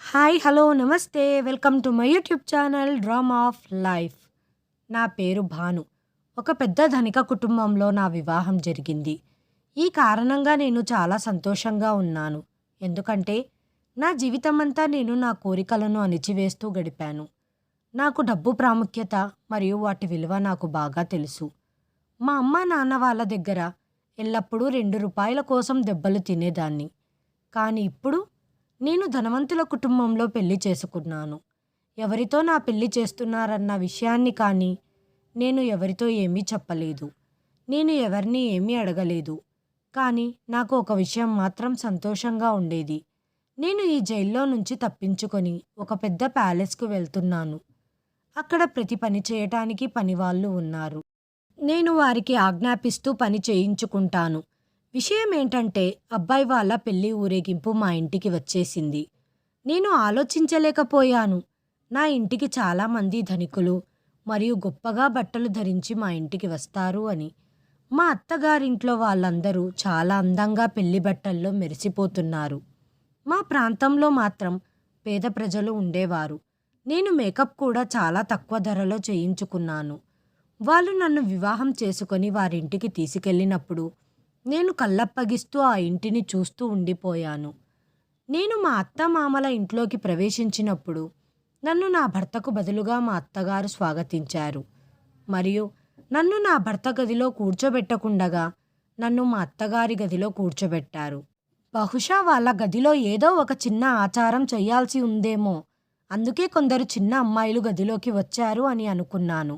Hi! Hello! నమస్తే! Welcome to my YouTube channel drama of life. నా పేరు భాను. ఒక పెద్ద ధనిక కుటుంబంలో నా వివాహం జరిగింది. ఈ కారణంగా నేను చాలా సంతోషంగా ఉన్నాను. ఎందుకంటే నా జీవితమంతా నేను నా కోరికలను అణిచివేస్తూ గడిపాను. నాకు డబ్బు ప్రాముఖ్యత మరియు వాటి విలువ నాకు బాగా తెలుసు. మా అమ్మ నాన్న వాళ్ళ దగ్గర ఎల్లప్పుడూ రూ. 2 కోసం దెబ్బలు తినేదాన్ని. కానీ ఇప్పుడు నేను ధనవంతుల కుటుంబంలో పెళ్లి చేసుకున్నాను. ఎవరితో నా పెళ్లి చేస్తున్నారన్న విషయాన్ని కానీ నేను ఎవరితో ఏమీ చెప్పలేదు. నేను ఎవరిని ఏమీ అడగలేదు. కానీ నాకు ఒక విషయం మాత్రం సంతోషంగా ఉండేది. నేను ఈ జైల్లో నుంచి తప్పించుకొని ఒక పెద్ద ప్యాలెస్‌కు వెళ్తున్నాను. అక్కడ ప్రతి పని చేయటానికి పనివాళ్ళు ఉన్నారు. నేను వారికి ఆజ్ఞాపిస్తూ పని చేయించుకుంటాను. విషయం ఏంటంటే అబ్బాయి వాళ్ళ పెళ్లి ఊరేగింపు మా ఇంటికి వచ్చేసింది. నేను ఆలోచించలేకపోయాను. నా ఇంటికి చాలామంది ధనికులు మరియు గొప్పగా బట్టలు ధరించి మా ఇంటికి వస్తారు అని. మా అత్తగారింట్లో వాళ్ళందరూ చాలా అందంగా పెళ్లి బట్టల్లో మెరిసిపోతున్నారు. మా ప్రాంతంలో మాత్రం పేద ప్రజలు ఉండేవారు. నేను మేకప్ కూడా చాలా తక్కువ ధరలో చేయించుకున్నాను. వాళ్ళు నన్ను వివాహం చేసుకొని వారింటికి తీసుకెళ్ళినప్పుడు నేను కళ్ళప్పగిస్తూ ఆ ఇంటిని చూస్తూ ఉండిపోయాను. నేను మా అత్తమామల ఇంట్లోకి ప్రవేశించినప్పుడు నన్ను నా భర్తకు బదులుగా మా అత్తగారు స్వాగతించారు. మరియు నన్ను నా భర్త గదిలో కూర్చోబెట్టకుండగా నన్ను మా అత్తగారి గదిలో కూర్చోబెట్టారు. బహుశా వాళ్ళ గదిలో ఏదో ఒక చిన్న ఆచారం చెయ్యాల్సి ఉందేమో, అందుకే కొందరు చిన్న అమ్మాయిలు గదిలోకి వచ్చారు అని అనుకున్నాను.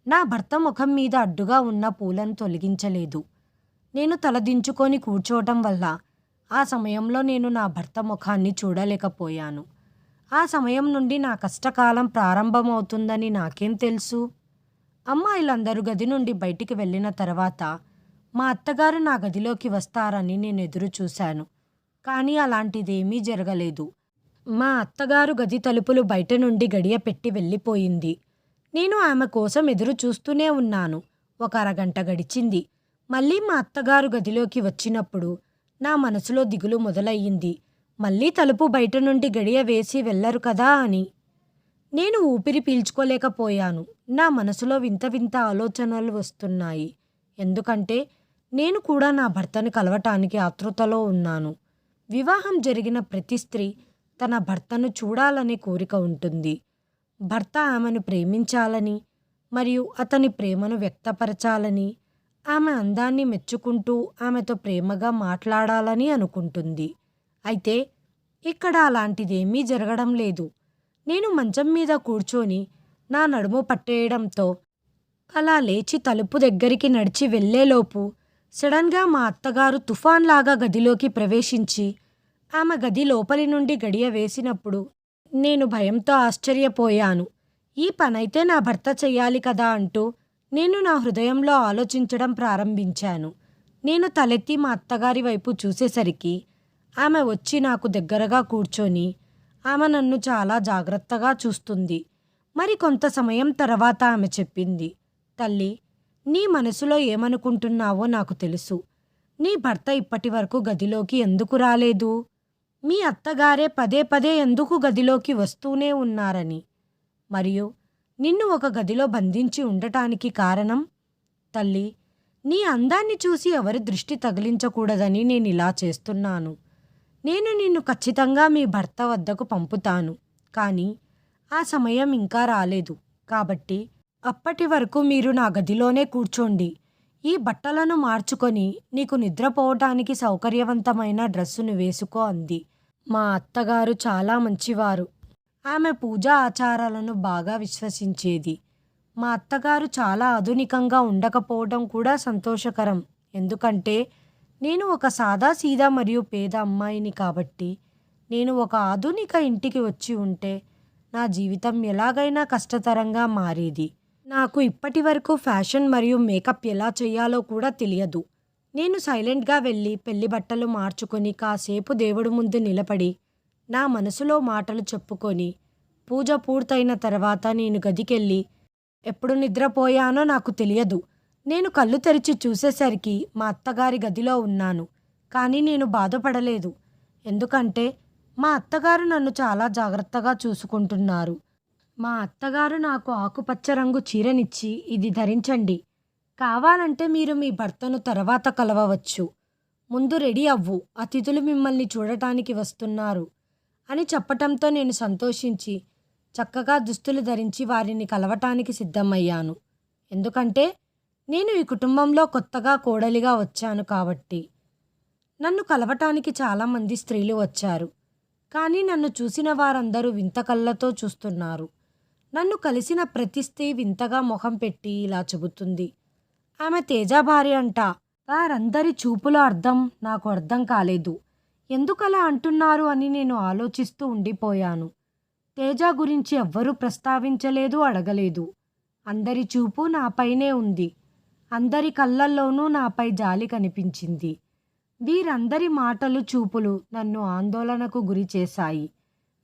నా భర్త ముఖం మీద అడ్డుగా ఉన్న పూలను తొలగించలేదు. నేను తలదించుకొని కూర్చోవటం వల్ల ఆ సమయంలో నేను నా భర్త ముఖాన్ని చూడలేకపోయాను. ఆ సమయం నుండి నా కష్టకాలం ప్రారంభమవుతుందని నాకేం తెలుసు? అమ్మాయిలందరూ గది నుండి బయటికి వెళ్ళిన తర్వాత మా అత్తగారు నా గదిలోకి వస్తారని నేను ఎదురు చూశాను. కానీ అలాంటిదేమీ జరగలేదు. మా అత్తగారు గది తలుపులు బయట నుండి గడియ పెట్టి వెళ్ళిపోయింది. నేను ఆమె కోసం ఎదురు చూస్తూనే ఉన్నాను. ఒక అరగంట గడిచింది. మళ్ళీ మా అత్తగారు గదిలోకి వచ్చినప్పుడు నా మనసులో దిగులు మొదలయ్యింది. మళ్ళీ తలుపు బయట నుండి గడియ వేసి వెళ్ళరు కదా అని. నేను ఊపిరి పీల్చుకోలేకపోయాను. నా మనసులో వింత వింత ఆలోచనలు వస్తున్నాయి. ఎందుకంటే నేను కూడా నా భర్తను కలవటానికి ఆతృతలో ఉన్నాను. వివాహం జరిగిన ప్రతి స్త్రీ తన భర్తను చూడాలనే కోరిక ఉంటుంది. భర్త ఆమెను ప్రేమించాలని మరియు అతని ప్రేమను వ్యక్తపరచాలని, ఆమె అందాన్ని మెచ్చుకుంటూ ఆమెతో ప్రేమగా మాట్లాడాలని అనుకుంటుంది. అయితే ఇక్కడ అలాంటిదేమీ జరగడం లేదు. నేను మంచం మీద కూర్చొని నా నడుము పట్టేయడంతో అలా లేచి తలుపు దగ్గరికి నడిచి వెళ్ళేలోపు సడన్గా మా అత్తగారు తుఫాన్లాగా గదిలోకి ప్రవేశించి ఆమె గది లోపలి నుండి గడియ వేసినప్పుడు నేను భయంతో ఆశ్చర్యపోయాను. ఈ పనైతే నా భర్త చెయ్యాలి కదా అంటూ నేను నా హృదయంలో ఆలోచించడం ప్రారంభించాను. నేను తలెత్తి మా అత్తగారి వైపు చూసేసరికి ఆమె వచ్చి నాకు దగ్గరగా కూర్చొని ఆమె నన్ను చాలా జాగ్రత్తగా చూస్తుంది. మరి కొంత సమయం తర్వాత ఆమె చెప్పింది, తల్లి, నీ మనసులో ఏమనుకుంటున్నావో నాకు తెలుసు. నీ భర్త ఇప్పటి వరకు గదిలోకి ఎందుకు రాలేదు? మీ అత్తగారే పదే పదే ఎందుకు గదిలోకి వస్తూనే ఉన్నారని, మరియు నిన్ను ఒక గదిలో బంధించి ఉండటానికి కారణం? తల్లి, నీ అందాన్ని చూసి ఎవరి దృష్టి తగిలించకూడదని నేను ఇలా చేస్తున్నాను. నేను నిన్ను ఖచ్చితంగా మీ భర్త వద్దకు పంపుతాను. కానీ ఆ సమయం ఇంకా రాలేదు. కాబట్టి అప్పటి వరకు మీరు నా గదిలోనే కూర్చోండి. ఈ బట్టలను మార్చుకొని నీకు నిద్రపోవటానికి సౌకర్యవంతమైన డ్రెస్సును వేసుకో అంది. మా అత్తగారు చాలా మంచివారు. ఆమె పూజా ఆచారాలను బాగా విశ్వసించేది. మా అత్తగారు చాలా ఆధునికంగా ఉండకపోవడం కూడా సంతోషకరం. ఎందుకంటే నేను ఒక సాదాసీదా మరియు పేద అమ్మాయిని కాబట్టి. నేను ఒక ఆధునిక ఇంటికి వచ్చి ఉంటే నా జీవితం ఎలాగైనా కష్టతరంగా మారేది. నాకు ఇప్పటి వరకు ఫ్యాషన్ మరియు మేకప్ ఎలా చేయాలో కూడా తెలియదు. నేను సైలెంట్గా వెళ్ళి పెళ్లి బట్టలు మార్చుకొని కాసేపు దేవుడి ముందు నిలబడి నా మనసులో మాటలు చెప్పుకొని పూజ పూర్తయిన తర్వాత నేను గదికెళ్ళి ఎప్పుడు నిద్రపోయానో నాకు తెలియదు. నేను కళ్ళు తెరిచి చూసేసరికి మా అత్తగారి గదిలో ఉన్నాను. కానీ నేను బాధపడలేదు. ఎందుకంటే మా అత్తగారు నన్ను చాలా జాగ్రత్తగా చూసుకుంటున్నారు. మా అత్తగారు నాకు ఆకుపచ్చ రంగు చీరనిచ్చి, "ఇది ధరించండి. కావాలంటే మీరు మీ భర్తను తర్వాత కలవవచ్చు. ముందు రెడీ అవ్వు. అతిథులు మిమ్మల్ని చూడటానికి వస్తున్నారు" అని చెప్పటంతో నేను సంతోషించి, చక్కగా దుస్తులు ధరించి వారిని కలవటానికి సిద్ధమయ్యాను. ఎందుకంటే, నేను ఈ కుటుంబంలో కొత్తగా కోడలిగా వచ్చాను కాబట్టి. నన్ను కలవటానికి చాలామంది స్త్రీలు వచ్చారు. కానీ నన్ను చూసిన వారందరూ వింత కళ్ళతో చూస్తున్నారు. నన్ను కలిసిన ప్రతి స్త్రీ వింతగా మొహం పెట్టి ఇలా చెబుతుంది, "ఆమె తేజ భార్య అంట." వారందరి చూపుల అర్థం నాకు అర్థం కాలేదు. ఎందుకలా అంటున్నారు అని నేను ఆలోచిస్తూ ఉండిపోయాను. తేజ గురించి ఎవ్వరూ ప్రస్తావించలేదు, అడగలేదు. అందరి చూపు నాపైనే ఉంది. అందరి కళ్ళల్లోనూ నాపై జాలి కనిపించింది. వీరందరి మాటలు, చూపులు నన్ను ఆందోళనకు గురి చేశాయి.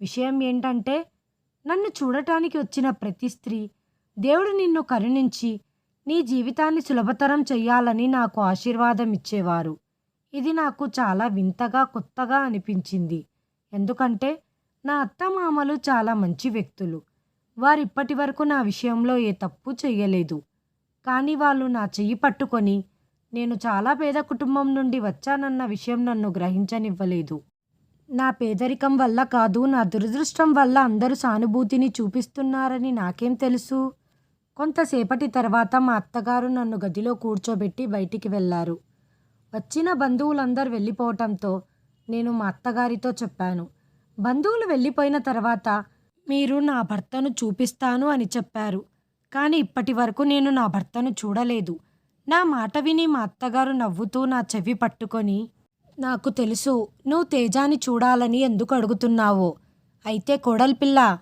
విషయం ఏంటంటే, నన్ను చూడటానికి వచ్చిన ప్రతి స్త్రీ, దేవుడు నిన్ను కరుణించి నీ జీవితాన్ని సులభతరం చెయ్యాలని నాకు ఆశీర్వాదం ఇచ్చేవారు. ఇది నాకు చాలా వింతగా, కొత్తగా అనిపించింది. ఎందుకంటే, నా అత్తమామలు చాలా మంచి వ్యక్తులు. వారిప్పటి వరకు నా విషయంలో ఏ తప్పు చెయ్యలేదు. కానీ వాళ్ళు నా చెయ్యి పట్టుకొని, నేను చాలా పేద కుటుంబం నుండి వచ్చానన్న విషయం నన్ను గ్రహించనివ్వలేదు. నా పేదరికం వల్ల కాదు, నా దురదృష్టం వల్ల అందరూ సానుభూతిని చూపిస్తున్నారని నాకేం తెలుసు? కొంతసేపటి తర్వాత మా అత్తగారు నన్ను గదిలో కూర్చోబెట్టి బయటికి వెళ్ళారు. వచ్చిన బంధువులందరూ వెళ్ళిపోవటంతో నేను మా అత్తగారితో చెప్పాను. బంధువులు వెళ్ళిపోయిన తర్వాత, "మీరు నా భర్తను చూపిస్తాను" అని చెప్పారు. కానీ ఇప్పటి వరకు నేను నా భర్తను చూడలేదు. నా మాట విని మా అత్తగారు నవ్వుతూ నా చెవి పట్టుకొని, "నాకు తెలుసు నువ్వు తేజాని చూడాలని ఎందుకు అడుగుతున్నావో. అయితే కోడల్పిల్ల,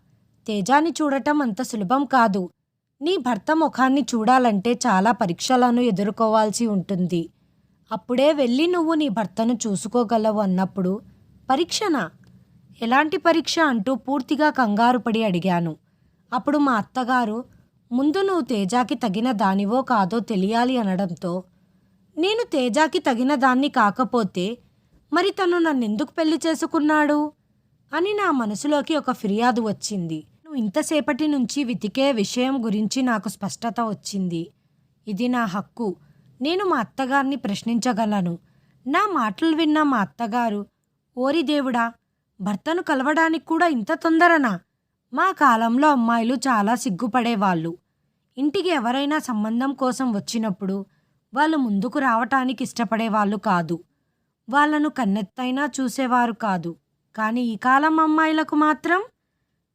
తేజాని చూడటం అంత సులభం కాదు. నీ భర్త ముఖాన్ని చూడాలంటే చాలా పరీక్షలను ఎదుర్కోవాల్సి ఉంటుంది. అప్పుడే వెళ్ళి నువ్వు నీ భర్తను చూసుకోగలవు" అన్నప్పుడు, "పరీక్షనా? ఎలాంటి పరీక్ష?" అంటూ పూర్తిగా కంగారు పడి అడిగాను. అప్పుడు మా అత్తగారు, "ముందు నువ్వు తేజాకి తగిన దానివో కాదో తెలియాలి" అనడంతో, నేను తేజాకి తగిన దాన్ని కాకపోతే మరి తను నన్నెందుకు పెళ్లి చేసుకున్నాడు అని నా మనసులోకి ఒక ఫిర్యాదు వచ్చింది. నువ్వు ఇంతసేపటి నుంచి వెతికే విషయం గురించి నాకు స్పష్టత వచ్చింది. ఇది నా హక్కు. నేను మా అత్తగారిని ప్రశ్నించగలను. నా మాటలు విన్న మా అత్తగారు, "ఓరి దేవుడా, భర్తను కలవడానికి కూడా ఇంత తొందరనా? మా కాలంలో అమ్మాయిలు చాలా సిగ్గుపడేవాళ్ళు. ఇంటికి ఎవరైనా సంబంధం కోసం వచ్చినప్పుడు వాళ్ళు ముందుకు రావటానికి ఇష్టపడేవాళ్ళు కాదు. వాళ్ళను కన్నెత్తైనా చూసేవారు కాదు. కానీ ఈ కాలం అమ్మాయిలకు మాత్రం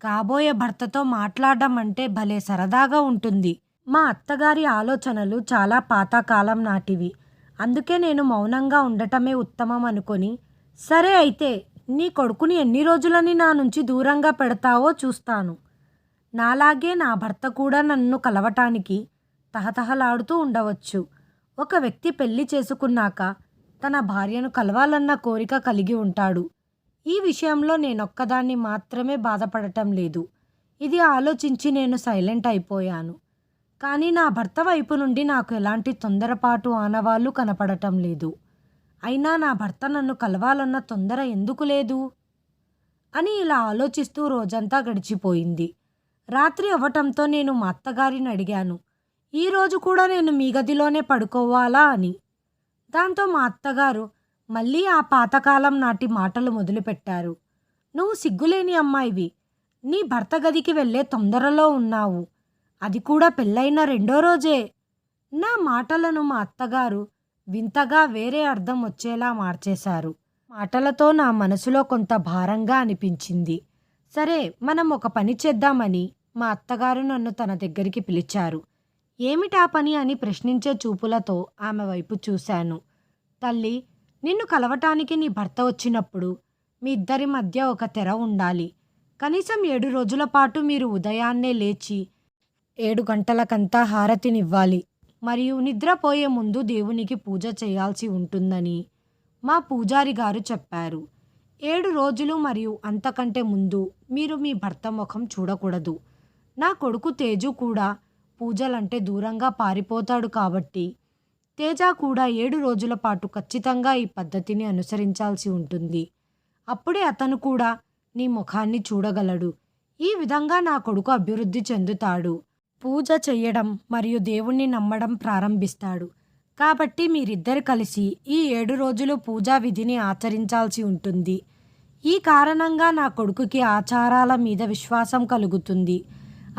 కాబోయే భర్తతో మాట్లాడడం అంటే భలే సరదాగా ఉంటుంది." మా అత్తగారి ఆలోచనలు చాలా పాతకాలం నాటివి. అందుకే నేను మౌనంగా ఉండటమే ఉత్తమం అనుకొని, "సరే అయితే నీ కొడుకుని ఎన్ని రోజులని నా నుంచి దూరంగా పెడతావో చూస్తాను. నాలాగే నా భర్త కూడా నన్ను కలవటానికి తహతహలాడుతూ ఉండవచ్చు. ఒక వ్యక్తి పెళ్లి చేసుకున్నాక తన భార్యను కలవాలన్న కోరిక కలిగి ఉంటాడు. ఈ విషయంలో నేనొక్కదాన్ని మాత్రమే బాధపడటం లేదు." ఇది ఆలోచించి నేను సైలెంట్ అయిపోయాను. కానీ నా భర్త వైపు నుండి నాకు ఎలాంటి తొందరపాటు ఆనవాళ్లు కనపడటం లేదు. అయినా నా భర్త నన్ను కలవాలన్న తొందర ఎందుకు లేదు అని ఇలా ఆలోచిస్తూ రోజంతా గడిచిపోయింది. రాత్రి అవ్వటంతో నేను మా అత్తగారిని అడిగాను, "ఈరోజు కూడా నేను మీ గదిలోనే పడుకోవాలా" అని. దాంతో మా అత్తగారు మళ్ళీ ఆ పాతకాలం నాటి మాటలు మొదలుపెట్టారు. "నువ్వు సిగ్గులేని అమ్మాయివి. నీ భర్త గదికి వెళ్ళే తొందరలో ఉన్నావు. అది కూడా పెళ్ళైన 2వ రోజే." నా మాటలను మా అత్తగారు వింతగా వేరే అర్థం వచ్చేలా మార్చేశారు. మాటలతో నా మనసులో కొంత భారంగా అనిపించింది. సరే, మనం ఒక పని చేద్దామని మా అత్తగారు నన్ను తన దగ్గరికి పిలిచారు. ఏమిటా పని అని ప్రశ్నించే చూపులతో ఆమె వైపు చూశాను. "తల్లి, నిన్ను కలవటానికి నీ భర్త వచ్చినప్పుడు మీ ఇద్దరి మధ్య ఒక తెర ఉండాలి. కనీసం 7 రోజుల పాటు మీరు ఉదయాన్నే లేచి 7 గంటలకంతా హారతినివ్వాలి. మరియు నిద్రపోయే ముందు దేవునికి పూజ చేయాల్సి ఉంటుందని మా పూజారి గారు చెప్పారు. 7 రోజులు మరియు అంతకంటే ముందు మీరు మీ భర్త ముఖం చూడకూడదు. నా కొడుకు తేజు కూడా పూజలంటే దూరంగా పారిపోతాడు కాబట్టి తేజ కూడా 7 రోజుల పాటు ఖచ్చితంగా ఈ పద్ధతిని అనుసరించాల్సి ఉంటుంది. అప్పుడే అతను కూడా నీ ముఖాన్ని చూడగలడు. ఈ విధంగా నా కొడుకు అభివృద్ధి చెందుతాడు. పూజ చెయ్యడం మరియు దేవుణ్ణి నమ్మడం ప్రారంభిస్తాడు. కాబట్టి మీరిద్దరు కలిసి ఈ 7 రోజులు పూజా విధిని ఆచరించాల్సి ఉంటుంది. ఈ కారణంగా నా కొడుకుకి ఆచారాల మీద విశ్వాసం కలుగుతుంది.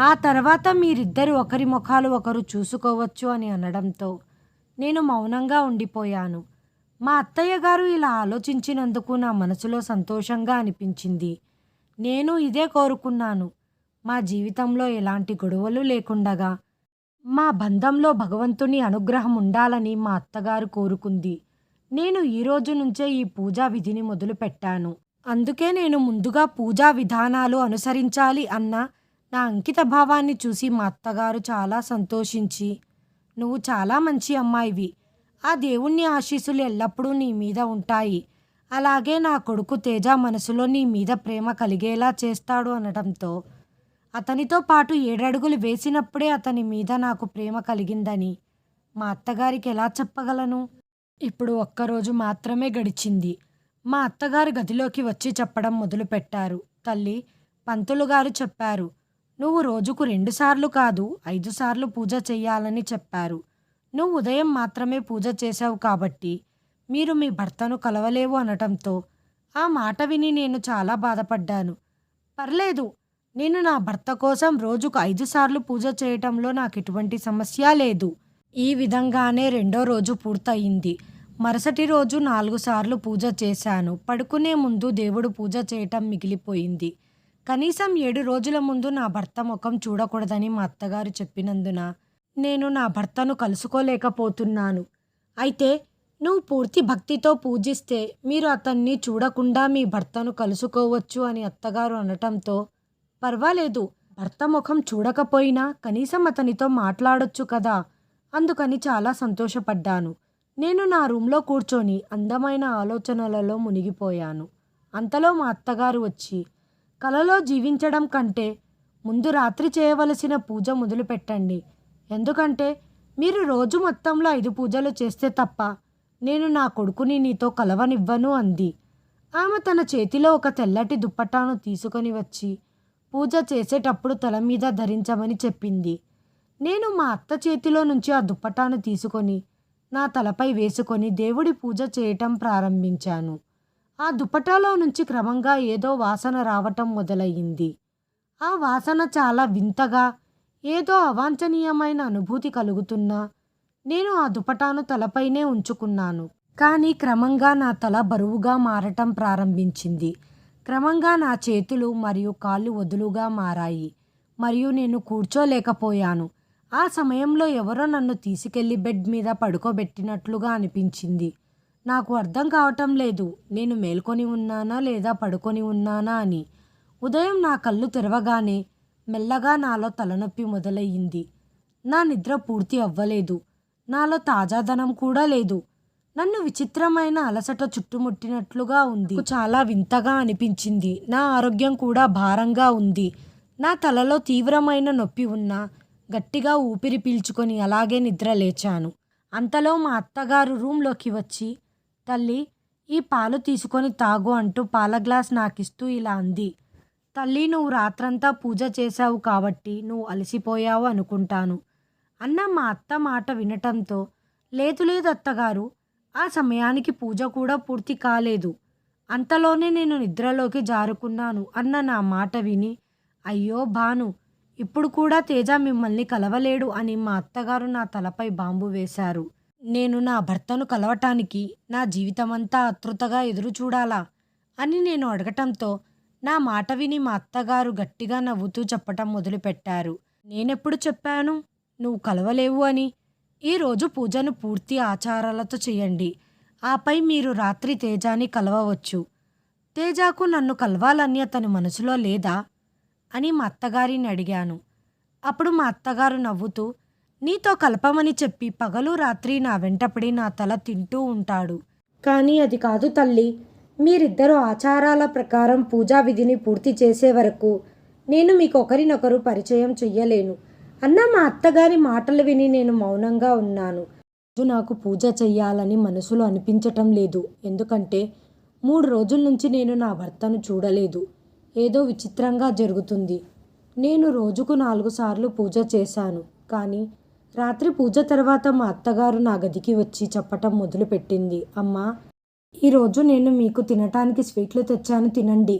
ఆ తర్వాత మీరిద్దరు ఒకరి ముఖాలు ఒకరు చూసుకోవచ్చు అని అనడంతో నేను మౌనంగా ఉండిపోయాను. మా అత్తయ్య గారు ఇలా ఆలోచించినందుకు నా మనసులో సంతోషంగా అనిపించింది. నేను ఇదే కోరుకున్నాను. మా జీవితంలో ఎలాంటి గొడవలు లేకుండగా మా బంధంలో భగవంతుని అనుగ్రహం ఉండాలని మా అత్తగారు కోరుకుంది. నేను ఈ రోజు నుంచే ఈ పూజా విధిని మొదలుపెట్టాను. అందుకే నేను ముందుగా పూజా విధానాలు అనుసరించాలి అన్న నా అంకిత భావాన్ని చూసి మా అత్తగారు చాలా సంతోషించి, నువ్వు చాలా మంచి అమ్మాయివి. ఆ దేవుణ్ణి ఆశీస్సులు ఎల్లప్పుడూ నీ మీద ఉంటాయి. అలాగే నా కొడుకు తేజ మనసులో నీ మీద ప్రేమ కలిగేలా చేస్తాడు అనడంతో అతనితో పాటు 7 అడుగులు వేసినప్పుడే అతని మీద నాకు ప్రేమ కలిగిందని మా అత్తగారికి ఎలా చెప్పగలను? ఇప్పుడు ఒక్కరోజు మాత్రమే గడిచింది. మా అత్తగారు గదిలోకి వచ్చి చెప్పడం మొదలుపెట్టారు. తల్లి, పంతులు గారు చెప్పారు. నువ్వు రోజుకు 2 సార్లు కాదు 5 సార్లు పూజ చెయ్యాలని చెప్పారు. నువ్వు ఉదయం మాత్రమే పూజ చేశావు కాబట్టి మీరు మీ భర్తను కలవలేవు అనటంతో ఆ మాట విని నేను చాలా బాధపడ్డాను. పర్లేదు, నేను నా భర్త కోసం రోజుకు 5 సార్లు పూజ చేయటంలో నాకు ఎటువంటి సమస్య లేదు. ఈ విధంగానే 2వ రోజు పూర్తయింది. మరుసటి రోజు 4 సార్లు పూజ చేశాను. పడుకునే ముందు దేవుడు పూజ చేయటం మిగిలిపోయింది. కనీసం 7 రోజుల ముందు నా భర్త ముఖం చూడకూడదని మా అత్తగారు చెప్పినందున నేను నా భర్తను కలుసుకోలేకపోతున్నాను. అయితే నువ్వు పూర్తి భక్తితో పూజిస్తే మీరు అతన్ని చూడకుండా మీ భర్తను కలుసుకోవచ్చు అని అత్తగారు అనటంతో పర్వాలేదు, భర్త ముఖం చూడకపోయినా కనీసం అతనితో మాట్లాడొచ్చు కదా, అందుకని చాలా సంతోషపడ్డాను. నేను నా రూమ్లో కూర్చొని అందమైన ఆలోచనలలో మునిగిపోయాను. అంతలో మా అత్తగారు వచ్చి, కలలో జీవించడం కంటే ముందు రాత్రి చేయవలసిన పూజ మొదలుపెట్టండి. ఎందుకంటే మీరు రోజు మొత్తంలో 5 పూజలు చేస్తే తప్ప నేను నా కొడుకుని నీతో కలవనివ్వను అంది. ఆమె తన చేతిలో ఒక తెల్లటి దుప్పటాను తీసుకొని వచ్చి పూజ చేసేటప్పుడు తల మీద ధరించమని చెప్పింది. నేను మా అత్త చేతిలో నుంచి ఆ దుప్పటాను తీసుకొని నా తలపై వేసుకొని దేవుడి పూజ చేయటం ప్రారంభించాను. ఆ దుప్పటాలో నుంచి క్రమంగా ఏదో వాసన రావటం మొదలయ్యింది. ఆ వాసన చాలా వింతగా, ఏదో అవాంఛనీయమైన అనుభూతి కలుగుతున్నా నేను ఆ దుపటాను తలపైనే ఉంచుకున్నాను. కానీ క్రమంగా నా తల బరువుగా మారటం ప్రారంభించింది. క్రమంగా నా చేతులు మరియు కాళ్ళు వదులుగా మారాయి మరియు నేను కూర్చోలేకపోయాను. ఆ సమయంలో ఎవరో నన్ను తీసుకెళ్లి బెడ్ మీద పడుకోబెట్టినట్లుగా అనిపించింది. నాకు అర్థం కావటం లేదు, నేను మేల్కొని ఉన్నానా లేదా పడుకొని ఉన్నానా అని. ఉదయం నా కళ్ళు తెరవగానే మెల్లగా నాలో తలనొప్పి మొదలయ్యింది. నా నిద్ర పూర్తి అవ్వలేదు. నాలో తాజాదనం కూడా లేదు. నన్ను విచిత్రమైన అలసట చుట్టుముట్టినట్లుగా ఉంది. చాలా వింతగా అనిపించింది. నా ఆరోగ్యం కూడా భారంగా ఉంది. నా తలలో తీవ్రమైన నొప్పి ఉన్నా గట్టిగా ఊపిరి పీల్చుకొని అలాగే నిద్ర లేచాను. అంతలో మా అత్తగారు రూంలోకి వచ్చి, తల్లి, ఈ పాలు తీసుకొని తాగు అంటూ పాల గ్లాస్ నాకిస్తూ ఇలా అంది. తల్లి, నువ్వు రాత్రంతా పూజ చేశావు కాబట్టి నువ్వు అలసిపోయావు అనుకుంటాను అన్న మా అత్త మాట వినటంతో, లేదు లేదు అత్తగారు, ఆ సమయానికి పూజ కూడా పూర్తి కాలేదు. అంతలోనే నేను నిద్రలోకి జారుకున్నాను అన్న నా మాట విని, అయ్యో భాను, ఇప్పుడు కూడా తేజ మిమ్మల్ని కలవలేడు అని మా అత్తగారు నా తలపై బాంబు వేశారు. నేను నా భర్తను కలవటానికి నా జీవితమంతా ఆతృతగా ఎదురు చూడాలా అని నేను అడగటంతో నా మాట విని మా అత్తగారు గట్టిగా నవ్వుతూ చెప్పటం మొదలుపెట్టారు. నేనెప్పుడు చెప్పాను నువ్వు కలవలేవు అని? ఈరోజు పూజను పూర్తి ఆచారాలతో చేయండి. ఆపై మీరు రాత్రి తేజాని కలవవచ్చు. తేజాకు నన్ను కలవాలని అతని మనసులో లేదా అని మా అత్తగారిని అడిగాను. అప్పుడు మా అత్తగారు నవ్వుతూ, నీతో కలపమని చెప్పి పగలు రాత్రి నా వెంటపడి నా తల తింటూ ఉంటాడు. కానీ అది కాదు తల్లి, మీరిద్దరూ ఆచారాల ప్రకారం పూజా విధిని పూర్తి చేసే వరకు నేను మీకు ఒకరినొకరు పరిచయం చెయ్యలేను అన్న మా అత్తగారి మాటలు విని నేను మౌనంగా ఉన్నాను. నాకు పూజ చెయ్యాలని మనసులో అనిపించటం లేదు. ఎందుకంటే 3 రోజుల నుంచి నేను నా భర్తను చూడలేదు. ఏదో విచిత్రంగా జరుగుతుంది. నేను రోజుకు 4 సార్లు పూజ చేశాను. కానీ రాత్రి పూజ తర్వాత మా అత్తగారు నా గదికి వచ్చి చెప్పటం మొదలుపెట్టింది. అమ్మా, ఈరోజు నేను మీకు తినటానికి స్వీట్లు తెచ్చాను, తినండి.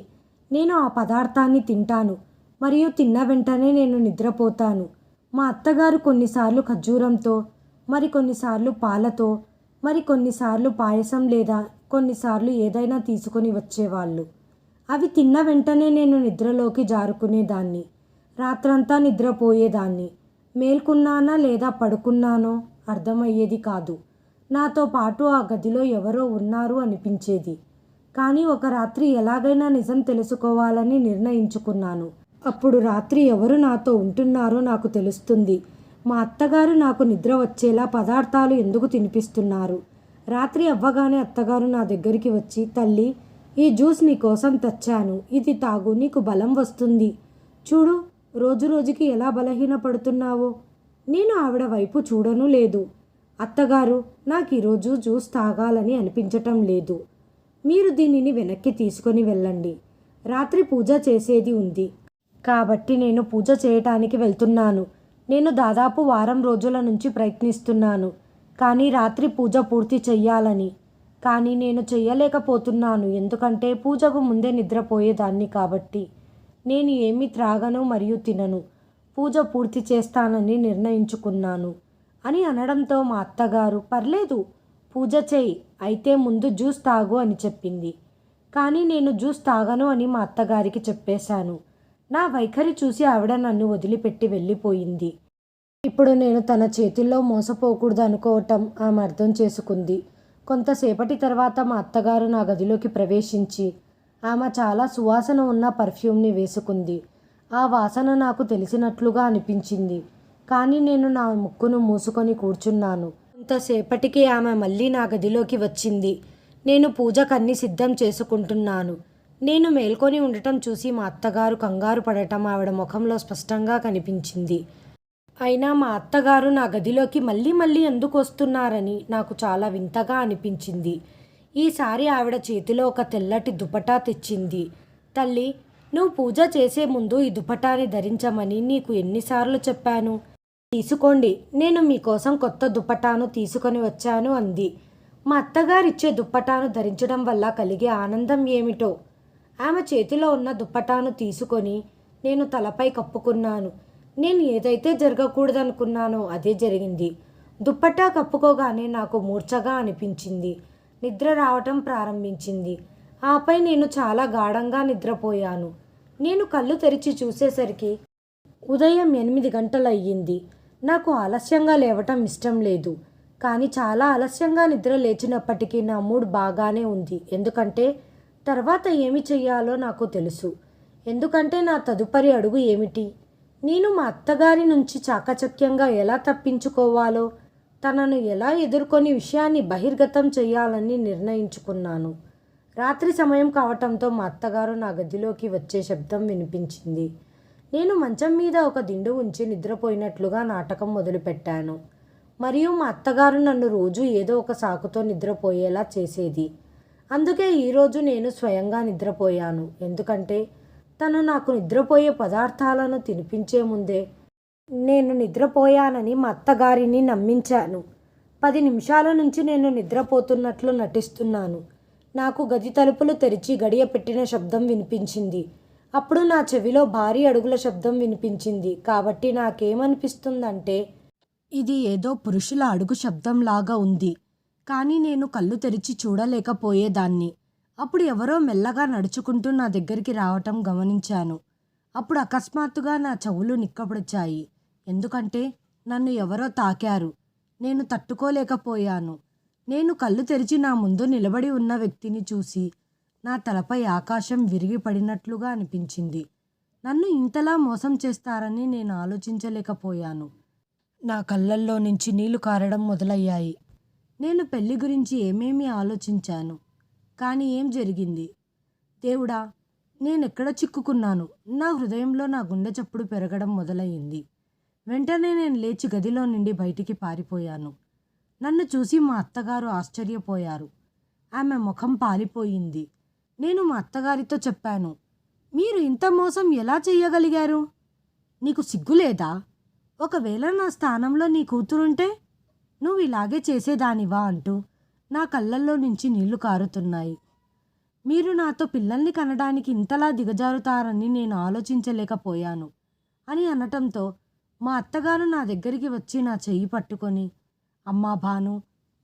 నేను ఆ పదార్థాన్ని తింటాను మరియు తిన్న వెంటనే నేను నిద్రపోతాను. మా అత్తగారు కొన్నిసార్లు ఖర్జూరంతో, కొన్నిసార్లు పాలతో, కొన్నిసార్లు పాయసం లేదా కొన్నిసార్లు ఏదైనా తీసుకొని వచ్చేవాళ్ళు. అవి తిన్న వెంటనే నేను నిద్రలోకి జారుకునేదాన్ని. రాత్రంతా నిద్రపోయేదాన్ని. మేల్కున్నానా లేదా పడుకున్నానో అర్థమయ్యేది కాదు. నాతో పాటు ఆ గదిలో ఎవరో ఉన్నారు అనిపించేది. కానీ ఒక రాత్రి ఎలాగైనా నిజం తెలుసుకోవాలని నిర్ణయించుకున్నాను. అప్పుడు రాత్రి ఎవరు నాతో ఉంటున్నారో నాకు తెలుస్తుంది. మా అత్తగారు నాకు నిద్ర వచ్చేలా పదార్థాలు ఎందుకు తినిపిస్తున్నారు? రాత్రి అవ్వగానే అత్తగారు నా దగ్గరికి వచ్చి, తల్లి, ఈ జ్యూస్ నీ కోసం తెచ్చాను, ఇది తాగు, నీకు బలం వస్తుంది. చూడు, రోజు రోజుకి ఎలా బలహీనపడుతున్నావో. నేను ఆవిడ వైపు చూడను లేదు. అత్తగారు, నాకు ఈరోజు జ్యూస్ తాగాలని అనిపించటం లేదు. మీరు దీనిని వెనక్కి తీసుకొని వెళ్ళండి. రాత్రి పూజ చేసేది ఉంది కాబట్టి నేను పూజ చేయటానికి వెళ్తున్నాను. నేను దాదాపు వారం రోజుల నుంచి ప్రయత్నిస్తున్నాను కానీ రాత్రి పూజ పూర్తి చెయ్యాలని. కానీ నేను చెయ్యలేకపోతున్నాను, ఎందుకంటే పూజకు ముందే నిద్రపోయేదాన్ని కాబట్టి. నేను ఏమీ త్రాగను మరియు తినను. పూజ పూర్తి చేస్తానని నిర్ణయించుకున్నాను అని అనడంతో మా అత్తగారు, పర్లేదు, పూజ చేయి, అయితే ముందు జ్యూస్ తాగు అని చెప్పింది. కానీ నేను జ్యూస్ తాగను అని మా అత్తగారికి చెప్పేశాను. నా వైఖరి చూసి ఆవిడ నన్ను వదిలిపెట్టి వెళ్ళిపోయింది. ఇప్పుడు నేను తన చేతుల్లో మోసపోకూడదు అనుకోవటం ఆమె అర్థం చేసుకుంది. కొంతసేపటి తర్వాత మా అత్తగారు నా గదిలోకి ప్రవేశించి ఆమె చాలా సువాసన ఉన్న పర్ఫ్యూమ్ని వేసుకుంది. ఆ వాసన నాకు తెలిసినట్లుగా అనిపించింది. కానీ నేను నా ముక్కును మూసుకొని కూర్చున్నాను. కొంతసేపటికి ఆమె మళ్ళీ నా గదిలోకి వచ్చింది. నేను పూజకన్నీ సిద్ధం చేసుకుంటున్నాను. నేను మేల్కొని ఉండటం చూసి మా అత్తగారు కంగారు పడటం ఆవిడ ముఖంలో స్పష్టంగా కనిపించింది. అయినా మా అత్తగారు నా గదిలోకి మళ్ళీ ఎందుకు వస్తున్నారని నాకు చాలా వింతగా అనిపించింది. ఈసారి ఆవిడ చేతిలో ఒక తెల్లటి దుపటా తెచ్చింది. తల్లి, నువ్వు పూజ చేసే ముందు ఈ దుపటాని ధరించమని నీకు ఎన్నిసార్లు చెప్పాను? తీసుకోండి, నేను మీకోసం కొత్త దుపటాను తీసుకొని వచ్చాను అంది. మా అత్తగారిచ్చే దుప్పటాను ధరించడం వల్ల కలిగే ఆనందం ఏమిటో. ఆమె చేతిలో ఉన్న దుప్పటాను తీసుకొని నేను తలపై కప్పుకున్నాను. నేను ఏదైతే జరగకూడదనుకున్నానో అదే జరిగింది. దుప్పటా కప్పుకోగానే నాకు మూర్ఛగా అనిపించింది. నిద్ర రావటం ప్రారంభించింది. ఆపై నేను చాలా గాఢంగా నిద్రపోయాను. నేను కళ్ళు తెరిచి చూసేసరికి ఉదయం 8 గంటలయ్యింది. నాకు ఆలస్యంగా లేవటం ఇష్టం లేదు. కానీ చాలా ఆలస్యంగా నిద్ర లేచినప్పటికీ నా మూడ్ బాగానే ఉంది. ఎందుకంటే తర్వాత ఏమి చెయ్యాలో నాకు తెలుసు. ఎందుకంటే నా తదుపరి అడుగు ఏమిటి? నేను మా అత్తగారి నుంచి చాకచక్యంగా ఎలా తప్పించుకోవాలో, తనను ఎలా ఎదుర్కొని విషయాన్ని బహిర్గతం చేయాలని నిర్ణయించుకున్నాను. రాత్రి సమయం కావటంతో మా అత్తగారు నా గదిలోకి వచ్చే శబ్దం వినిపించింది. నేను మంచం మీద ఒక దిండు ఉంచి నిద్రపోయినట్లుగా నాటకం మొదలుపెట్టాను. మరియు మా అత్తగారు నన్ను రోజు ఏదో ఒక సాకుతో నిద్రపోయేలా చేసేది. అందుకే ఈరోజు నేను స్వయంగా నిద్రపోయాను. ఎందుకంటే తను నాకు నిద్రపోయే పదార్థాలను తినిపించే ముందే నేను నిద్రపోయానని మా అత్తగారిని నమ్మించాను. 10 నిమిషాల నుంచి నేను నిద్రపోతున్నట్లు నటిస్తున్నాను. నాకు గది తలుపులు తెరిచి గడియ పెట్టిన శబ్దం వినిపించింది. అప్పుడు నా చెవిలో భారీ అడుగుల శబ్దం వినిపించింది. కాబట్టి నాకేమనిపిస్తుందంటే ఇది ఏదో పురుషుల అడుగు శబ్దంలాగా ఉంది. కానీ నేను కళ్ళు తెరిచి చూడలేకపోయేదాన్ని. అప్పుడు ఎవరో మెల్లగా నడుచుకుంటూ నా దగ్గరికి రావటం గమనించాను. అప్పుడు అకస్మాత్తుగా నా చెవులు నిక్కపొడిచాయి. ఎందుకంటే నన్ను ఎవరో తాకారు. నేను తట్టుకోలేకపోయాను. నేను కళ్ళు తెరిచి నా ముందు నిలబడి ఉన్న వ్యక్తిని చూసి నా తలపై ఆకాశం విరిగి పడినట్లుగా అనిపించింది. నన్ను ఇంతలా మోసం చేస్తారని నేను ఆలోచించలేకపోయాను. నా కళ్ళల్లో నుంచి నీళ్లు కారడం మొదలయ్యాయి. నేను పెళ్లి గురించి ఏమేమి ఆలోచించాను. కానీ ఏం జరిగింది? దేవుడా, నేనెక్కడ చిక్కుకున్నాను? నా హృదయంలో నా గుండె చప్పుడు పెరగడం మొదలయ్యింది. వెంటనే నేను లేచి గదిలో నుండి బయటికి పారిపోయాను. నన్ను చూసి మా అత్తగారు ఆశ్చర్యపోయారు. ఆమె ముఖం పాలిపోయింది. నేను మా అత్తగారితో చెప్పాను. మీరు ఇంత మోసం ఎలా చెయ్యగలిగారు? నీకు సిగ్గులేదా? ఒకవేళ నా స్థానంలో నీ కూతురుంటే నువ్వు ఇలాగే చేసేదానివా అంటూ నా కళ్ళల్లో నుంచి నీళ్లు కారుతున్నాయి. మీరు నాతో పిల్లల్ని కనడానికి ఇంతలా దిగజారుతారని నేను ఆలోచించలేకపోయాను అని అనటంతో మా అత్తగారు నా దగ్గరికి వచ్చి నా చెయ్యి పట్టుకొని, అమ్మా భాను,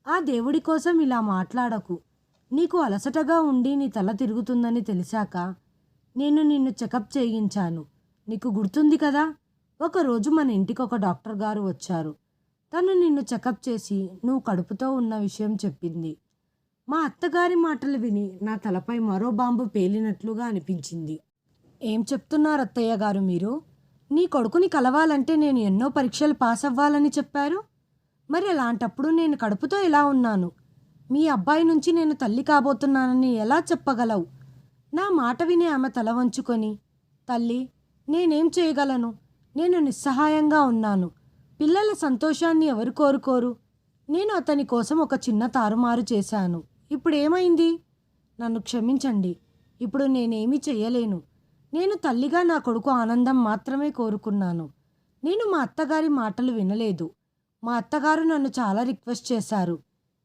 ఆ దేవుడి కోసం ఇలా మాట్లాడకు. నీకు అలసటగా ఉండి నీ తల తిరుగుతుందని తెలిసాక నేను నిన్ను చెకప్ చేయించాను. నీకు గుర్తుంది కదా, ఒకరోజు మన ఇంటికి ఒక డాక్టర్ గారు వచ్చారు. తను నిన్ను చెకప్ చేసి నువ్వు కడుపుతో ఉన్న విషయం చెప్పింది. మా అత్తగారి మాటలు విని నా తలపై మరో బాంబు పేలినట్లుగా అనిపించింది. ఏం చెప్తున్నారు అత్తయ్య గారు మీరు? నీ కొడుకుని కలవాలంటే నేను ఎన్నో పరీక్షలు పాస్ అవ్వాలని చెప్పారు. మరి అలాంటప్పుడు నేను కడుపుతో ఎలా ఉన్నాను? మీ అబ్బాయి నుంచి నేను తల్లి కాబోతున్నానని ఎలా చెప్పగలవు? నా మాట విని ఆమె తల వంచుకొని, తల్లి, నేనేం చేయగలను? నేను నిస్సహాయంగా ఉన్నాను. పిల్లల సంతోషాన్ని ఎవరు కోరుకోరు? నేను అతని కోసం ఒక చిన్న తారుమారు చేశాను. ఇప్పుడేమైంది? నన్ను క్షమించండి. ఇప్పుడు నేనేమీ చెయ్యలేను. నేను తల్లిగా నా కొడుకు ఆనందం మాత్రమే కోరుకున్నాను. నేను మా అత్తగారి మాటలు వినలేదు. మా అత్తగారు నన్ను చాలా రిక్వెస్ట్ చేశారు.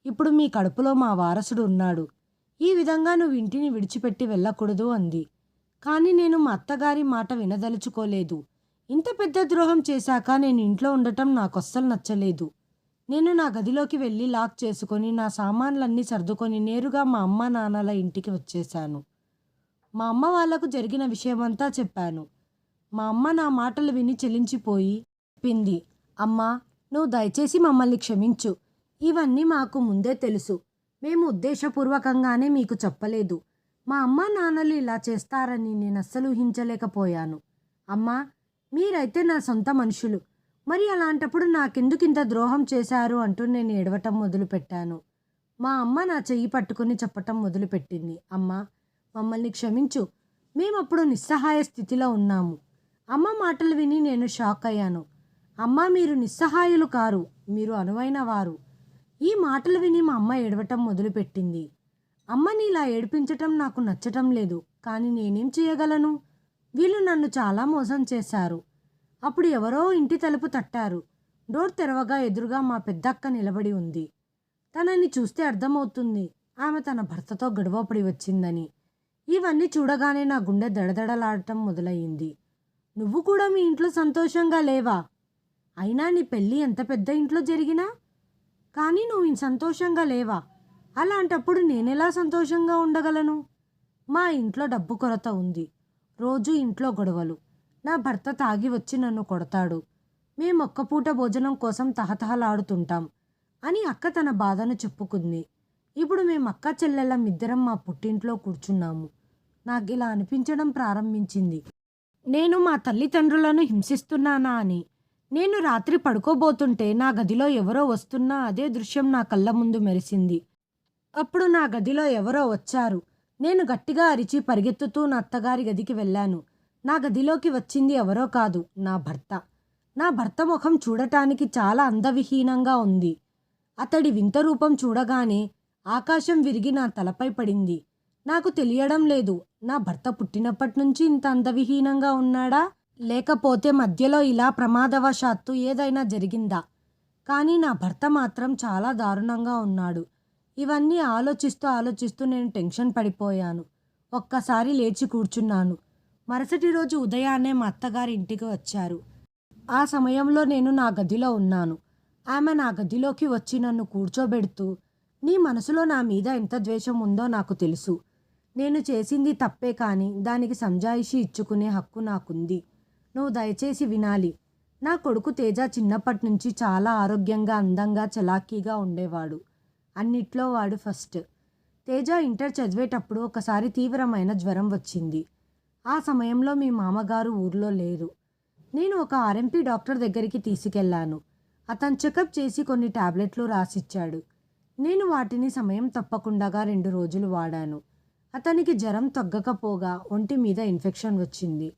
ఇప్పుడు మీ కడుపులో మా వారసుడు ఉన్నాడు. ఈ విధంగా నువ్వు ఇంటిని విడిచిపెట్టి వెళ్ళకూడదు అంది. కానీ నేను మా అత్తగారి మాట వినదలుచుకోలేదు. ఇంత పెద్ద ద్రోహం చేశాక నేను ఇంట్లో ఉండటం నాకస్సలు నచ్చలేదు. నేను నా గదిలోకి వెళ్ళి లాక్ చేసుకొని నా సామాన్లన్నీ సర్దుకొని నేరుగా మా అమ్మ నాన్నల ఇంటికి వచ్చేశాను. మా అమ్మ వాళ్లకు జరిగిన విషయమంతా చెప్పాను. మా అమ్మ నా మాటలు విని చెలించిపోయి చెప్పింది, అమ్మా, నువ్వు దయచేసి మమ్మల్ని క్షమించు. ఇవన్నీ మాకు ముందే తెలుసు. మేము ఉద్దేశపూర్వకంగానే మీకు చెప్పలేదు. మా అమ్మ నాన్నలు ఇలా చేస్తారని నేను అస్సలు ఊహించలేకపోయాను. అమ్మా, మీరైతే నా సొంత మనుషులు. మరి అలాంటప్పుడు నాకెందుకు ఇంత ద్రోహం చేశారు అంటూ నేను ఏడవటం మొదలుపెట్టాను. మా అమ్మ నా చెయ్యి పట్టుకుని చెప్పటం మొదలుపెట్టింది, అమ్మా, మమ్మల్ని క్షమించు. మేమప్పుడు నిస్సహాయ స్థితిలో ఉన్నాము. అమ్మ మాటలు విని నేను షాక్ అయ్యాను. అమ్మ, మీరు నిస్సహాయులు కారు, మీరు అనువైన వారు. ఈ మాటలు విని మా అమ్మ ఏడవటం మొదలుపెట్టింది. అమ్మని ఇలా ఏడిపించటం నాకు నచ్చటం లేదు. కానీ నేనేం చేయగలను? వీళ్ళు నన్ను చాలా మోసం చేశారు. అప్పుడు ఎవరో ఇంటి తలుపు తట్టారు. డోర్ తెరవగా ఎదురుగా మా పెద్దక్క నిలబడి ఉంది. తనని చూస్తే అర్థమవుతుంది ఆమె తన భర్తతో గొడవపడి వచ్చిందని. ఇవన్నీ చూడగానే నా గుండె దడదడలాడటం మొదలయ్యింది. నువ్వు కూడా మీ ఇంట్లో సంతోషంగా లేవా? అయినా నీ పెళ్ళి ఎంత పెద్ద ఇంట్లో జరిగినా కానీ నువ్వు సంతోషంగా లేవా? అలాంటప్పుడు నేనెలా సంతోషంగా ఉండగలను? మా ఇంట్లో డబ్బు కొరత ఉంది. రోజు ఇంట్లో గొడవలు. నా భర్త తాగి వచ్చి నన్ను కొడతాడు. మేమొక్కపూట భోజనం కోసం తహతహలాడుతుంటాం అని అక్క తన బాధను చెప్పుకుంది. ఇప్పుడు మేము అక్క చెల్లెళ్ళం ఇద్దరం మా పుట్టింట్లో కూర్చున్నాము. నాకిలా అనిపించడం ప్రారంభించింది. నేను మా తల్లిదండ్రులను హింసిస్తున్నానా అని. నేను రాత్రి పడుకోబోతుంటే నా గదిలో ఎవరో వస్తున్నా అదే దృశ్యం నా కళ్ళ ముందు మెరిసింది. అప్పుడు నా గదిలో ఎవరో వచ్చారు. నేను గట్టిగా అరిచి పరిగెత్తుతూ నా అత్తగారి గదికి వెళ్ళాను. నా గదిలోకి వచ్చింది ఎవరో కాదు, నా భర్త. నా భర్త ముఖం చూడటానికి చాలా అందవిహీనంగా ఉంది. అతడి వింత రూపం చూడగానే ఆకాశం విరిగి నా తలపై పడింది. నాకు తెలియడం లేదు, నా భర్త పుట్టినప్పటి నుంచి ఇంత అందవిహీనంగా ఉన్నాడా, లేకపోతే మధ్యలో ఇలా ప్రమాదవశాత్తు ఏదైనా జరిగిందా? కానీ నా భర్త మాత్రం చాలా దారుణంగా ఉన్నాడు. ఇవన్నీ ఆలోచిస్తూ నేను టెన్షన్ పడిపోయాను. ఒక్కసారి లేచి కూర్చున్నాను. మరుసటి రోజు ఉదయాన్నే మా అత్తగారి ఇంటికి వచ్చారు. ఆ సమయంలో నేను నా గదిలో ఉన్నాను. ఆమె నా గదిలోకి వచ్చి నన్ను కూర్చోబెడుతూ, నీ మనసులో నా మీద ఎంత ద్వేషం ఉందో నాకు తెలుసు. నేను చేసింది తప్పే, కానీ దానికి సంజాయిషి ఇచ్చుకునే హక్కు నాకుంది. నువ్వు దయచేసి వినాలి. నా కొడుకు తేజ చిన్నప్పటి నుంచి చాలా ఆరోగ్యంగా, అందంగా, చలాకీగా ఉండేవాడు. అన్నిట్లో వాడు ఫస్ట్. తేజ ఇంటర్ చదివేటప్పుడు ఒకసారి తీవ్రమైన జ్వరం వచ్చింది. ఆ సమయంలో మీ మామగారు ఊర్లో లేరు. నేను ఒక ఆర్ఎంపీ డాక్టర్ దగ్గరికి తీసుకెళ్లాను. అతను చెకప్ చేసి కొన్ని టాబ్లెట్లు రాసిచ్చాడు. నేను వాటిని సమయం తప్పకుండా 2 రోజులు వాడాను. అతనికి జ్వరం తగ్గకపోగా ఒంటి మీద ఇన్ఫెక్షన్ వచ్చింది.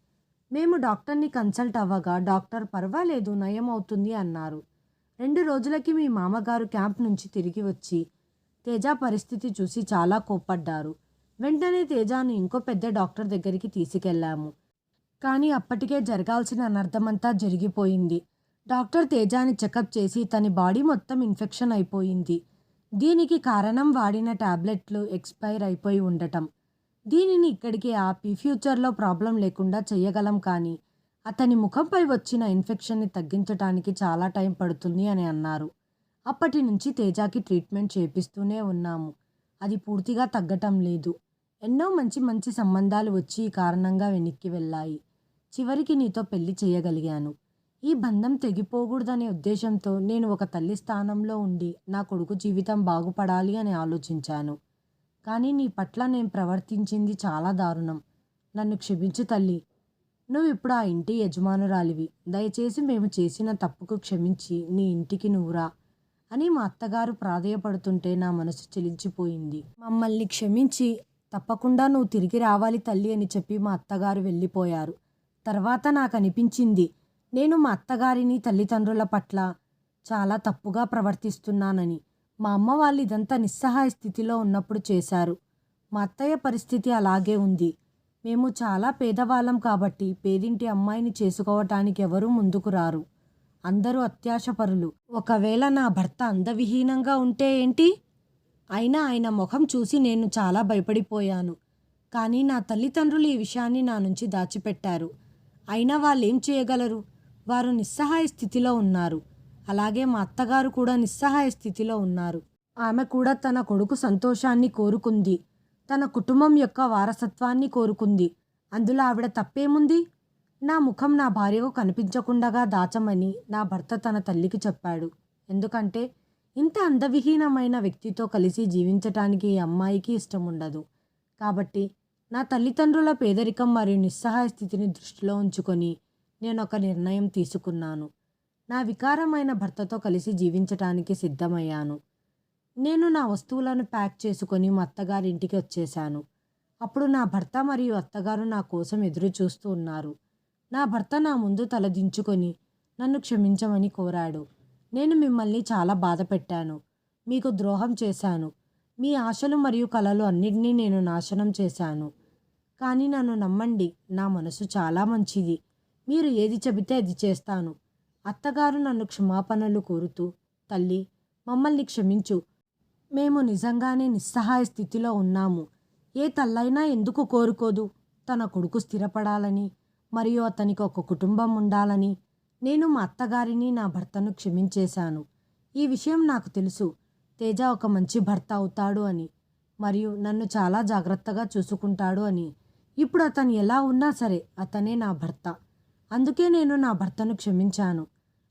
మేము డాక్టర్ని కన్సల్ట్ అవ్వగా డాక్టర్ పర్వాలేదు, నయం అవుతుంది అన్నారు. 2 రోజులకి మీ మామగారు క్యాంప్ నుంచి తిరిగి వచ్చి తేజ పరిస్థితి చూసి చాలా కోప్పడ్డారు. వెంటనే తేజాను ఇంకో పెద్ద డాక్టర్ దగ్గరికి తీసుకెళ్ళాము. కానీ అప్పటికే జరగాల్సిన అనర్థమంతా జరిగిపోయింది. డాక్టర్ తేజాని చెకప్ చేసి తన బాడీ మొత్తం ఇన్ఫెక్షన్ అయిపోయింది. దీనికి కారణం వాడిన టాబ్లెట్లు ఎక్స్‌పైర్ అయిపోయి ఉండటం. దీనిని ఇక్కడికి ఆపి ఫ్యూచర్‌లో ప్రాబ్లమ్ లేకుండా చెయ్యగలం కానీ, అతని ముఖంపై వచ్చిన ఇన్ఫెక్షన్‌ని తగ్గించటానికి చాలా టైం పడుతుంది అని అన్నారు. అప్పటి నుంచి తేజాకి ట్రీట్మెంట్ చేపిస్తూనే ఉన్నాము. అది పూర్తిగా తగ్గటం లేదు. ఎన్నో మంచి మంచి సంబంధాలు వచ్చి ఈ కారణంగా వెనక్కి వెళ్ళాయి. చివరికి నీతో పెళ్లి చేయగలిగాను. ఈ బంధం తెగిపోకూడదనే ఉద్దేశంతో నేను ఒక తల్లి స్థానంలో ఉండి నా కొడుకు జీవితం బాగుపడాలి అని ఆలోచించాను. కానీ నీ పట్ల నేను ప్రవర్తించింది చాలా దారుణం. నన్ను క్షమించు తల్లి. నువ్విప్పుడు ఆ ఇంటి యజమానురాలివి. దయచేసి మేము చేసిన తప్పుకు క్షమించి నీ ఇంటికి నువ్వు రా అని మా అత్తగారు ప్రాధేయపడుతుంటే నా మనసు చెలించిపోయింది. మమ్మల్ని క్షమించి తప్పకుండా నువ్వు తిరిగి రావాలి తల్లి అని చెప్పి మా అత్తగారు వెళ్ళిపోయారు. తర్వాత నాకు అనిపించింది నేను మా అత్తగారిని తల్లిదండ్రుల పట్ల చాలా తప్పుగా ప్రవర్తిస్తున్నానని. మా అమ్మ వాళ్ళు ఇదంతా నిస్సహాయ స్థితిలో ఉన్నప్పుడు చేశారు. మా అత్తయ్య పరిస్థితి అలాగే ఉంది. మేము చాలా పేదవాళ్ళం కాబట్టి పేదింటి అమ్మాయిని చేసుకోవటానికి ఎవరూ ముందుకు రారు. అందరూ అత్యాశపరులు. ఒకవేళ నా భర్త అందవిహీనంగా ఉంటే ఏంటి? అయినా ఆయన ముఖం చూసి నేను చాలా భయపడిపోయాను. కానీ నా తల్లిదండ్రులు ఈ విషయాన్ని నా నుంచి దాచిపెట్టారు. అయినా వాళ్ళేం చేయగలరు? వారు నిస్సహాయ స్థితిలో ఉన్నారు. అలాగే మా అత్తగారు కూడా నిస్సహాయ స్థితిలో ఉన్నారు. ఆమె కూడా తన కొడుకు సంతోషాన్ని కోరుకుంది. తన కుటుంబం యొక్క వారసత్వాన్ని కోరుకుంది. అందులో ఆవిడ తప్పేముంది? నా ముఖం నా భార్యకు కనిపించకుండగా దాచమని నా భర్త తన తల్లికి చెప్పాడు. ఎందుకంటే ఇంత అందవిహీనమైన వ్యక్తితో కలిసి జీవించటానికి ఈ అమ్మాయికి ఇష్టం ఉండదు. కాబట్టి నా తల్లిదండ్రుల పేదరికం మరియు నిస్సహాయ స్థితిని దృష్టిలో ఉంచుకొని నేను ఒక నిర్ణయం తీసుకున్నాను. నా వికారమైన భర్తతో కలిసి జీవించటానికి సిద్ధమయ్యాను. నేను నా వస్తువులను ప్యాక్ చేసుకొని మా అత్తగారింటికి వచ్చేశాను. అప్పుడు నా భర్త మరియు అత్తగారు నా కోసం ఎదురు చూస్తూ ఉన్నారు. నా భర్త నా ముందు తలదించుకొని నన్ను క్షమించమని కోరాడు. నేను మిమ్మల్ని చాలా బాధ పెట్టాను. మీకు ద్రోహం చేశాను. మీ ఆశలు మరియు కలలు అన్నిటినీ నేను నాశనం చేశాను. కానీ నన్ను నమ్మండి, నా మనసు చాలా మంచిది. మీరు ఏది చెబితే అది చేస్తాను. అత్తగారు నన్ను క్షమాపణలు కోరుతూ, తల్లి మమ్మల్ని క్షమించు. మేము నిజంగానే నిస్సహాయ స్థితిలో ఉన్నాము. ఏ తల్లైనా ఎందుకు కోరుకోదు? తన కొడుకు స్థిరపడాలని మరియు అతనికి ఒక కుటుంబం ఉండాలని. నేను మా అత్తగారిని నా భర్తను క్షమించేశాను. ఈ విషయం నాకు తెలుసు. తేజ ఒక మంచి భర్త అవుతాడు అని మరియు నన్ను చాలా జాగ్రత్తగా చూసుకుంటాడు అని. ఇప్పుడు అతను ఎలా ఉన్నా సరే అతనే నా భర్త. అందుకే నేను నా భర్తను క్షమించాను.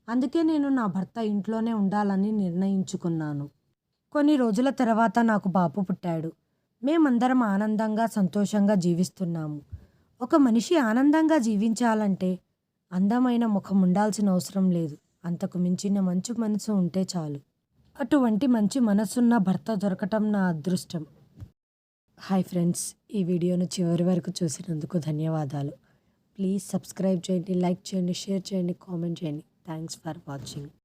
అందుకే నేను నా భర్త ఇంట్లోనే ఉండాలని నిర్ణయించుకున్నాను. కొన్ని రోజుల తర్వాత నాకు బాబు పుట్టాడు. మేమందరం ఆనందంగా సంతోషంగా జీవిస్తున్నాము. ఒక మనిషి ఆనందంగా జీవించాలంటే అందమైన ముఖం ఉండాల్సిన అవసరం లేదు. అంతకు మించిన మంచి మనసు ఉంటే చాలు. అటువంటి మంచి మనసున్న భర్త దొరకటం నా అదృష్టం. హాయ్ ఫ్రెండ్స్, ఈ వీడియోను చివరి వరకు చూసినందుకు ధన్యవాదాలు. ప్లీజ్ సబ్స్క్రైబ్ చేయండి, లైక్ చేయండి, షేర్ చేయండి, కామెంట్ చేయండి. Thanks for watching.